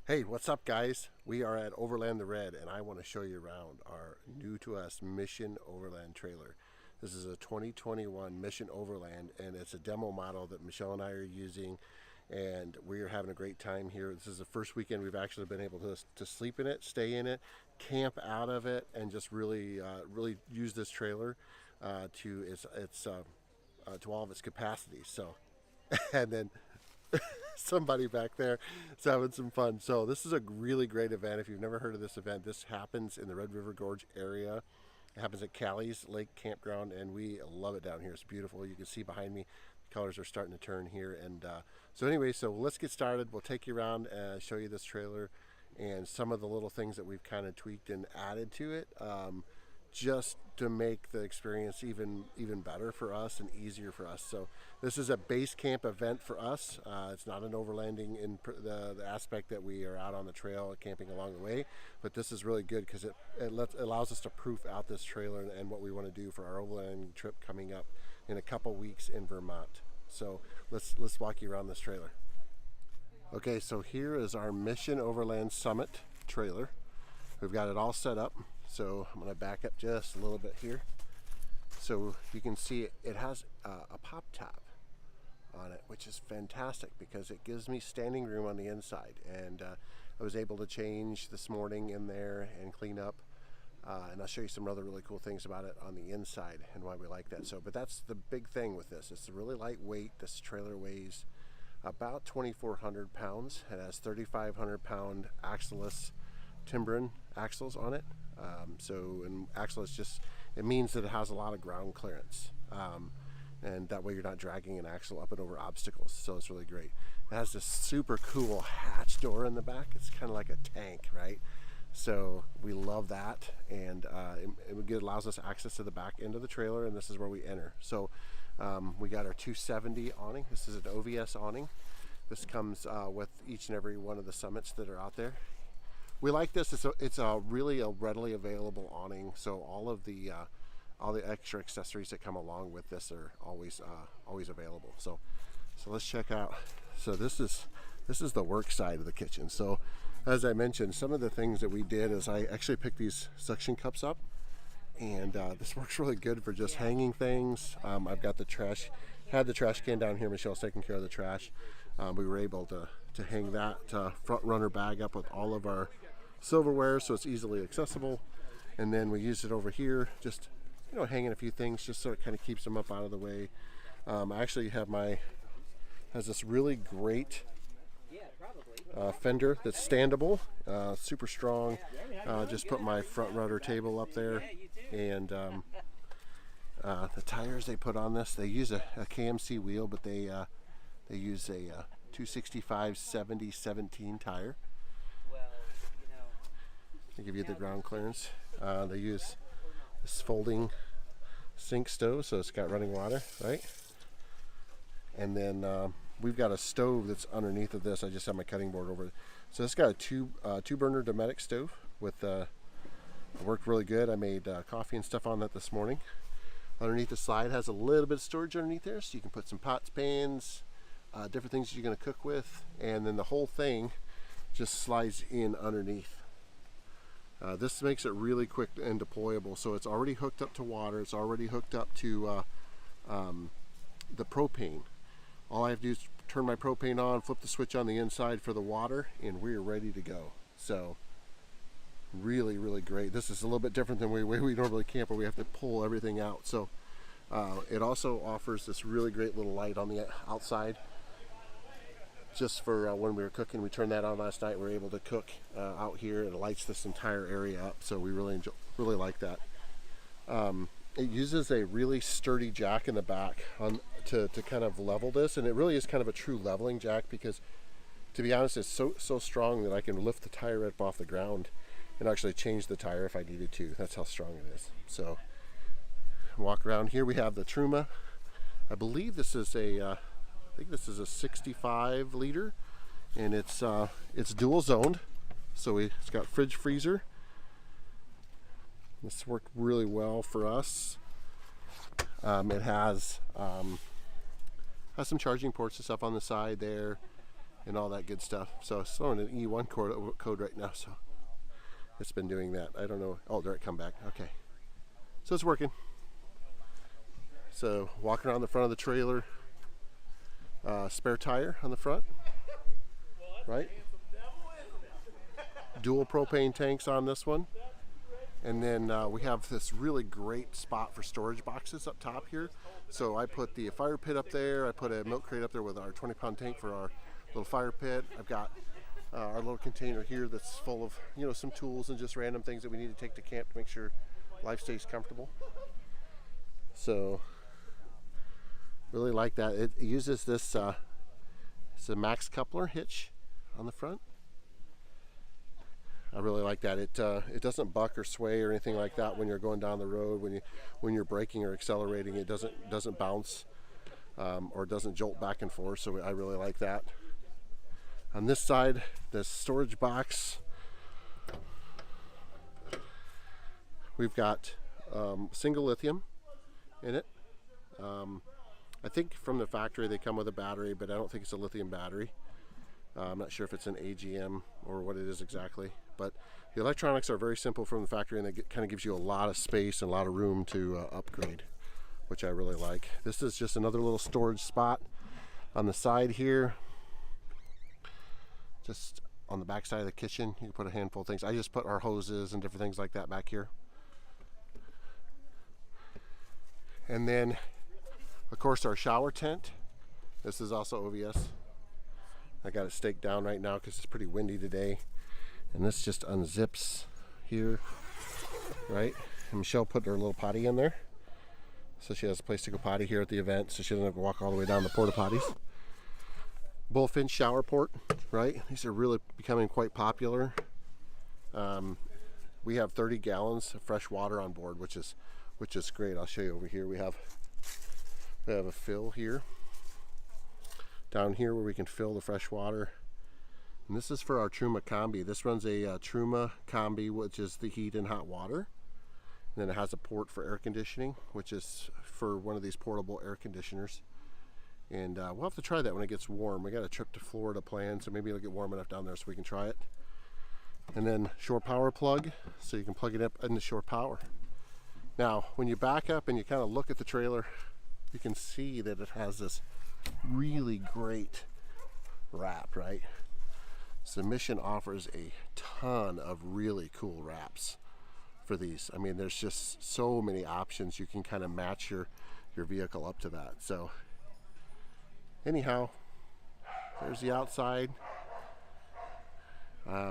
Hey, what's up, guys? We are at Overland the Red, and I want to show you around our new to us Mission Overland trailer. This is a 2021 Mission Overland, and it's a demo model that Michelle and I are using, and we are having a great time here. This is the first weekend we've actually been able to sleep in it, stay in it, camp out of it, and just really use this trailer to to all of its capacity. So, and then somebody back there is having some fun. So this is a really great event. If you've never heard of this event, this happens in the Red River Gorge area. It happens at Callie's Lake Campground, and we love it down here. It's beautiful. You can see behind me, the colors are starting to turn here. And so anyway, so let's get started. We'll take you around and show you this trailer and some of the little things that we've kind of tweaked and added to it, just to make the experience even better for us and easier for us. So this is a base camp event for us. It's not an overlanding in the aspect that we are out on the trail camping along the way, but this is really good because it allows us to proof out this trailer and what we want to do for our overlanding trip coming up in a couple weeks in Vermont. So let's walk you around this trailer. Okay, so here is our Mission Overland Summit trailer. We've got it all set up. So I'm going to back up just a little bit here. So you can see it has a pop top on it, which is fantastic because it gives me standing room on the inside. And I was able to change this morning in there and clean up. And I'll show you some other really cool things about it on the inside and why we like that. So, but that's the big thing with this. It's really lightweight. This trailer weighs about 2,400 pounds. It has 3,500 pound axle-less Timbren axles on it. And axle is just, it means that it has a lot of ground clearance. And that way you're not dragging an axle up and over obstacles. So it's really great. It has this super cool hatch door in the back. It's kind of like a tank, right? So we love that. And it allows us access to the back end of the trailer, and this is where we enter. So we got our 270 awning. This is an OVS awning. This comes with each and every one of the summits that are out there. We like this. It's a really readily available awning, so all the extra accessories that come along with this are always available. So let's check out. So this is the work side of the kitchen. So as I mentioned, some of the things that we did is I actually picked these suction cups up, and this works really good for just hanging things. I've got the trash can down here. Michelle's taking care of the trash. We were able to hang that front runner bag up with all of our silverware, so it's easily accessible. And then we use it over here, just hanging a few things, just so it kind of keeps them up out of the way. I actually has this really great fender that's standable, super strong. Just put my front rudder table up there, and the tires they put on this, they use a KMC wheel, but they use a 265/70/17 tire. They give you the ground clearance. They use this folding sink stove, so it's got running water, right? And then we've got a stove that's underneath of this. I just have my cutting board over it. So it's got a two burner Dometic stove with it worked really good. I made coffee and stuff on that this morning. Underneath the slide has a little bit of storage underneath there, so you can put some pots, pans, different things that you're going to cook with, and then the whole thing just slides in underneath. This makes it really quick and deployable. So it's already hooked up to water. It's already hooked up to the propane. All I have to do is turn my propane on, flip the switch on the inside for the water, and we're ready to go. So really great. This is a little bit different than the way we normally camp, where we have to pull everything out. So it also offers this really great little light on the outside, just for when we were cooking. We turned that on last night. We were able to cook out here, and it lights this entire area up. So we really like that. It uses a really sturdy jack in the back to kind of level this, and it really is kind of a true leveling jack, because to be honest, it's so strong that I can lift the tire up off the ground and actually change the tire if I needed to. That's how strong it is. So walk around here. We have the Truma. I believe this is a 65 liter, and it's dual zoned, so it's got fridge freezer. This worked really well for us. It has some charging ports and stuff on the side there, and all that good stuff. So it's throwing an E1 code right now, so it's been doing that. I don't know. Oh, there it come back. Okay. So it's working. So walking around the front of the trailer, spare tire on the front, right? Dual propane tanks on this one. And then we have this really great spot for storage boxes up top here. So I put the fire pit up there. I put a milk crate up there with our 20-pound tank for our little fire pit. I've got our little container here that's full of, you know, some tools and just random things that we need to take to camp to make sure life stays comfortable. So really like that. It uses this it's a max coupler hitch on the front. I really like that. It doesn't buck or sway or anything like that when you're going down the road. When you're braking or accelerating, it doesn't bounce or doesn't jolt back and forth. So I really like that. On this side, the storage box, we've got single lithium in it. I think from the factory they come with a battery, but I don't think it's a lithium battery. I'm not sure if it's an AGM or what it is exactly, but the electronics are very simple from the factory, and it kind of gives you a lot of space and a lot of room to upgrade, which I really like. This is just another little storage spot on the side here. Just on the back side of the kitchen, you can put a handful of things. I just put our hoses and different things like that back here. And then, of course, our shower tent. This is also OVS. I got it staked down right now because it's pretty windy today. And this just unzips here, right? And Michelle put her little potty in there. So she has a place to go potty here at the event, so she doesn't have to walk all the way down the porta potties. Bullfinch shower port, right? These are really becoming quite popular. We have 30 gallons of fresh water on board, which is great. I'll show you over here. We have a fill here. Down here where we can fill the fresh water. And this is for our Truma Combi. This runs a Truma Combi, which is the heat and hot water. And then it has a port for air conditioning, which is for one of these portable air conditioners. And we'll have to try that when it gets warm. We got a trip to Florida planned, so maybe it'll get warm enough down there so we can try it. And then shore power plug, so you can plug it up into shore power. Now, when you back up and you kind of look at the trailer, you can see that it has this really great wrap, right? So Mission offers a ton of really cool wraps for these. I mean, there's just so many options. You can kind of match your vehicle up to that. So anyhow, there's the outside.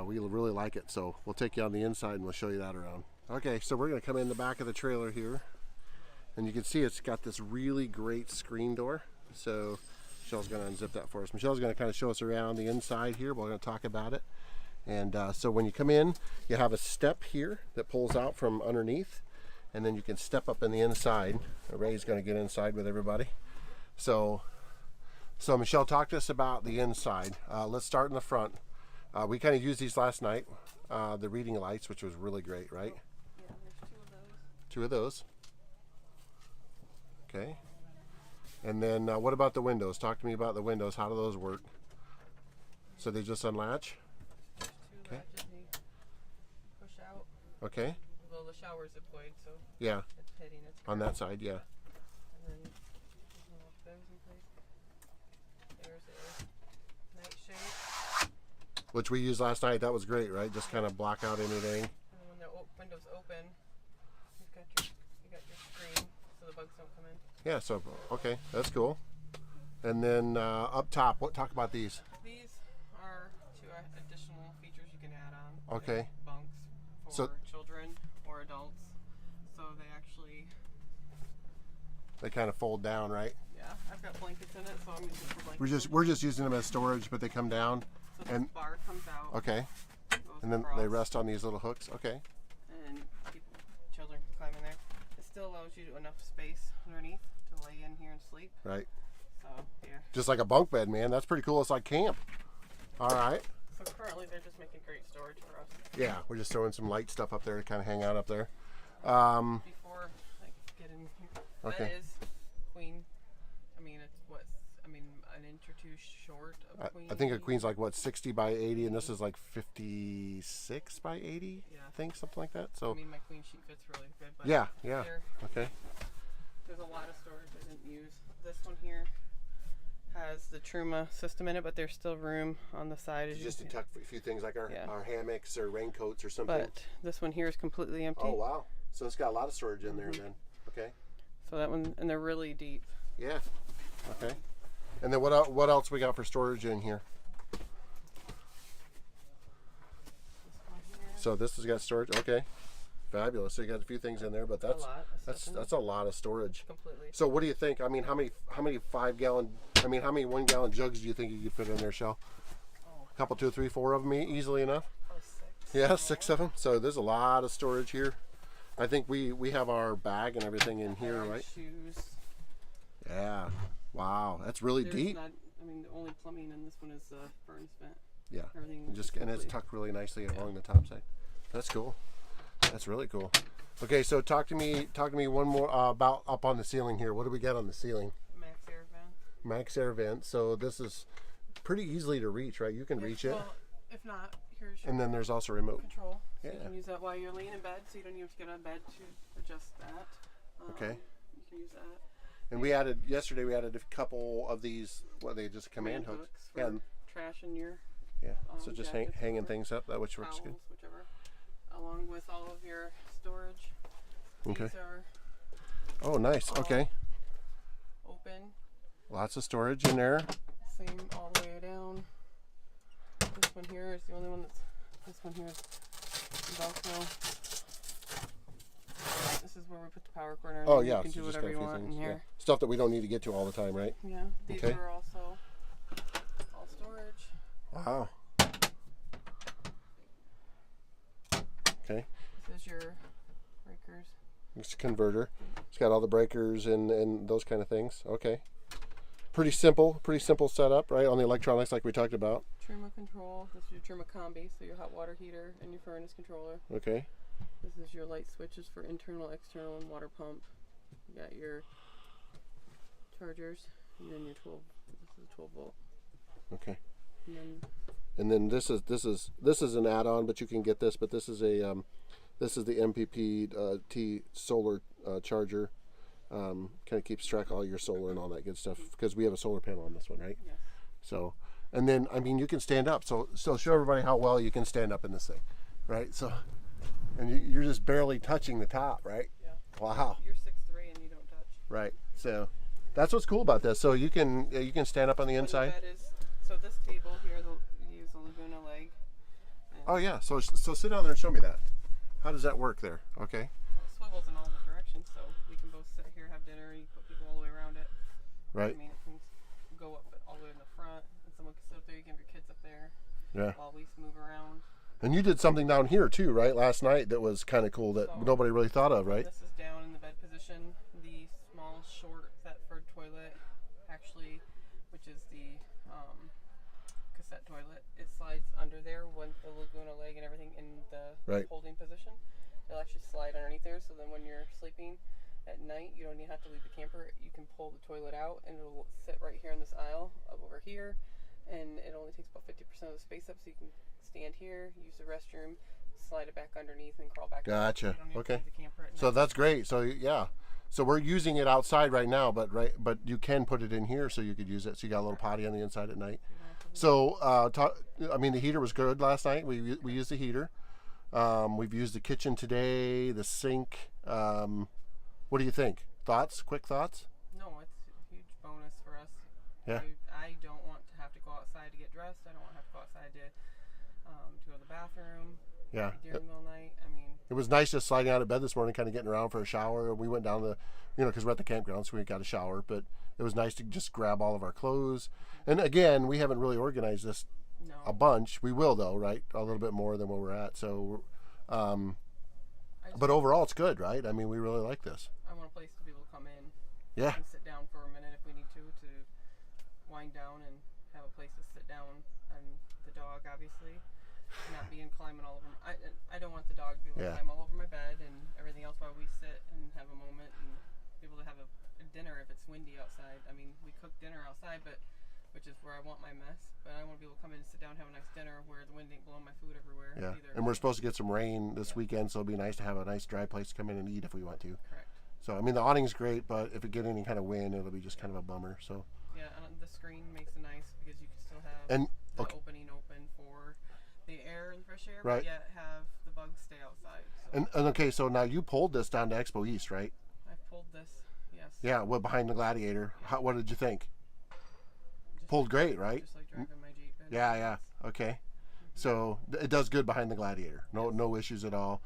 We really like it, so we'll take you on the inside and we'll show you that around. Okay, so we're going to come in the back of the trailer here, and you can see it's got this really great screen door. So Michelle's going to unzip that for us. Michelle's going to kind of show us around the inside here. We're going to talk about it. And so when you come in, you have a step here that pulls out from underneath, and then you can step up in the inside. Ray's going to get inside with everybody. So Michelle, talk to us about the inside. Let's start in the front. We kind of used these last night, the reading lights, which was really great, right? Yeah, there's two of those. Okay. And then what about the windows? Talk to me about the windows. How do those work? So they just unlatch? There's two latches you push out. Okay. Well, the shower's deployed, so yeah, it's hitting its on that side, yeah. And then lock those in place. There's a night shade. Which we used last night. That was great, right? Just kind of block out anything. And then when the window's open, you got your screen so the bugs don't come in. Yeah, so okay, that's cool. And then up top, talk about these. These are two additional features you can add on. Okay. Bunks for children or adults. So they kind of fold down, right? Yeah, I've got blankets in it, so I'm using for blankets. We're just using them as storage, but they come down. So this bar comes out. Okay. And then across, they rest on these little hooks. Okay. and children can climb in there. It still allows you enough space underneath to lay in here and sleep. Right. So yeah. Just like a bunk bed, man. That's pretty cool. It's like camp. All right. So currently they're just making great storage for us. Yeah, we're just throwing some light stuff up there to kind of hang out up there. Before I get in here, Okay. that is queen. I mean, it's an inch or two short of queen. I think a queen's like what, 60 by 80, and this is like 56 by 80. Yeah. I think something like that. So I mean, my queen sheet fits really good. But yeah. Okay. There's a lot of storage I didn't use. This one here has the Truma system in it, but there's still room on the side. As Just to tuck a few things like our Yeah. our hammocks or raincoats or something. But this one here is completely empty. Oh wow! So it's got a lot of storage in there then. Okay. So that one, and they're really deep. Yeah. Okay. And then what else we got for storage in here? This one here. So this has got storage. Okay. Fabulous. So you got a few things in there, but that's a lot of stuff in that's a lot of storage. completely. So what do you think? I mean, how many 1 gallon jugs do you think you could fit in there, Shell? Oh. A couple, 2, 3, 4 of them easily enough. Probably 6. Yeah, 6 of them. So there's a lot of storage here. I think we have our bag and everything in here, Bags, right? Shoes. Yeah. Wow, that's really There's deep. not, I mean, the only plumbing in this one is the furnace vent. Yeah. Everything. And it's complete. tucked really nicely along the top side. That's cool. That's really cool. Okay, so talk to me one more about up on the ceiling here. What do we got on the ceiling? Max air vent. Max air vent. So this is pretty easily to reach, right? You can reach it. Well, if not, here's your And then there's also remote. control. So Yeah. you can use that while you're laying in bed, so you don't even have to get out of bed to adjust that. Okay. You can use that. And yesterday we added a couple of these, they just command hooks. For Yeah. And, trash in your yeah. So just jackets, hanging whatever. things up, that which works towels, good. whichever. Along with all of your storage. Okay. These are Oh, nice. all Okay. open. Lots of storage in there. Same all the way down. This one here is the only one that's. This one here is Velcro. This is where we put the power cord. And Oh everything. yeah. You can So do just got whatever a you few want things. in Yeah. here. Stuff that we don't need to get to all the time, right? Yeah. These Okay. are also all storage. Wow. Okay. This is your breakers. It's a converter. It's got all the breakers and those kind of things. Okay. Pretty simple setup, right? On the electronics like we talked about. Truma control. This is your Truma combi, so your hot water heater and your furnace controller. Okay. This is your light switches for internal, external, and water pump. You got your chargers, and then your 12. This is a 12 volt. Okay. And then And then this is an add-on, but you can get this. But this is the MPP T solar charger. Kind of keeps track of all your solar and all that good stuff because we have a solar panel on this one, right? yes. So, and then I mean you can stand up. So show everybody how well you can stand up in this thing, right? So, and you're just barely touching the top, right? Yeah. Wow. You're 6'3" and you don't touch. Right. So that's what's cool about this. So you can stand up on the When inside. The bed is, so this table here, you use a Laguna leg. And Oh yeah. So sit down there and show me that. How does that work there? Okay. it swivels in all the directions, so we can both sit here, have dinner, and you put people all the way around it. Right. I mean, it can go up all the way in the front, and someone can sit up there. You can have your kids up there Yeah. while we move around. And you did something down here too, right? Last night that was kind of cool that So, nobody really thought of, right? This is down in the bed position. The small, short Thetford toilet, actually, which is the cassette toilet, it slides under there with the Laguna leg and everything in the Right. holding position. It'll actually slide underneath there, so then when you're sleeping at night, you don't even have to leave the camper. You can pull the toilet out, and it'll sit right here in this aisle up over here, and it only takes about 50% of the space up, so you can stand here, use the restroom, slide it back underneath, and crawl back up. Gotcha. You don't even Okay. leave the camper at So night. that's great. So yeah. So we're using it outside right now, but you can put it in here so you could use it. So you got a little potty on the inside at night. You don't have to leave. So I mean the heater was good last night. We used the heater. We've used the kitchen today, the sink. What do you think? Thoughts? Quick thoughts? No, it's a huge bonus for us. Yeah. I don't want to have to go outside to get dressed. I don't want to have to go outside to go to the bathroom Yeah. during the middle of the night. I mean, It was nice just sliding out of bed this morning, kind of getting around for a shower. We went down because we're at the campground, so we got a shower. But it was nice to just grab all of our clothes. And again, we haven't really organized this no. a bunch. We will though, right? A little bit more than where we're at. So, but overall, it's good, right? I mean, we really like this. I want a place to be able to come in Yeah. and sit down for a minute if we need to wind down and have a place to sit down, and the dog obviously not being climbing all over. I don't want the dog to be able to Yeah. climb all over my bed and everything else while we sit and have a moment and be able to have a dinner if it's windy outside. I mean, we cook dinner outside, but which is where I want my mess. But I want to be able to come in and sit down and have a nice dinner where the wind ain't blowing my food everywhere. Yeah, either. and we're supposed to get some rain this weekend, so it'll be nice to have a nice dry place to come in and eat if we want to. Correct. So, I mean, the awning's great, but if it get any kind of wind, it'll be just kind of a bummer. So. Yeah, and the screen makes it nice because you can still have And the okay. opening open for the air and fresh air, Right. but yet have the bugs stay outside. So And okay, so now you pulled this down to Expo East, right? I've pulled this, yes. Yeah, well, behind the Gladiator. What did you think? Pulled great, right? Just like driving my Jeep. Yeah. Okay. So it does good behind the Gladiator. No issues at all.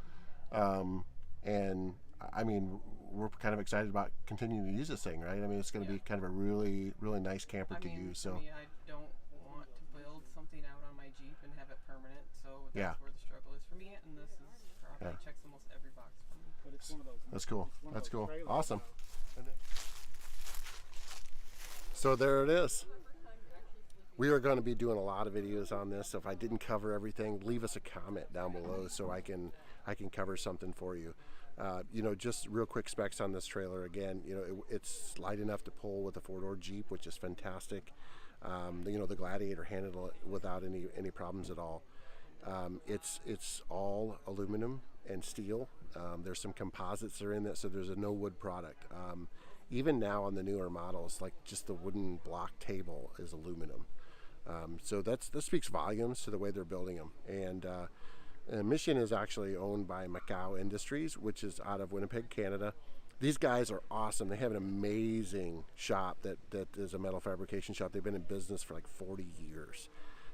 And I mean, we're kind of excited about continuing to use this thing, right? I mean, it's going to be kind of a really nice camper to use. So for me, I don't want to build something out on my Jeep and have it permanent. So that's where the struggle is for me. And this is probably checks almost every box for me. But it's one of those. that's cool. That's cool. trailers. Awesome. So there it is. We are going to be doing a lot of videos on this. So if I didn't cover everything, leave us a comment down below so I can cover something for you. You know, just real quick specs on this trailer. Again, you know, it's light enough to pull with a 4-door Jeep, which is fantastic. You know, the Gladiator handled it without any problems at all. It's all aluminum and steel. There's some composites that are in it, so there's a no wood product. Even now on the newer models, like just the wooden block table is aluminum. So that speaks volumes to the way they're building them. And Mission is actually owned by Macau Industries, which is out of Winnipeg, Canada. These guys are awesome. They have an amazing shop that is a metal fabrication shop. They've been in business for like 40 years.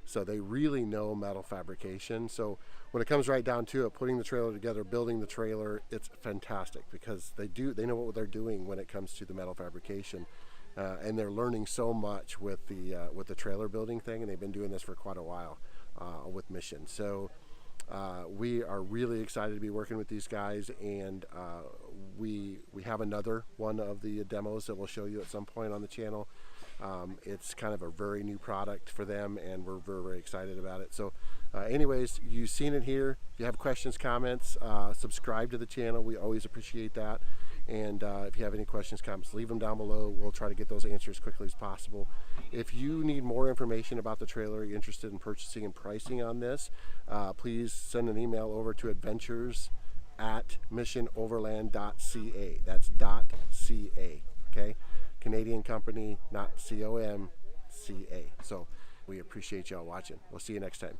So they really know metal fabrication. So when it comes right down to it, putting the trailer together, building the trailer, it's fantastic because they know what they're doing when it comes to the metal fabrication. And they're learning so much with the trailer building thing, and they've been doing this for quite a while with Mission. So we are really excited to be working with these guys, and we have another one of the demos that we'll show you at some point on the channel. It's kind of a very new product for them, and we're very excited about it. So anyways, you've seen it here. If you have questions, comments, subscribe to the channel. We always appreciate that. And if you have any questions, comments, leave them down below. We'll try to get those answered as quickly as possible. If you need more information about the trailer, you're interested in purchasing and pricing on this, please send an email over to adventures@missionoverland.ca. That's .ca, okay? Canadian company, not C-O-M, C-A. So we appreciate y'all watching. We'll see you next time.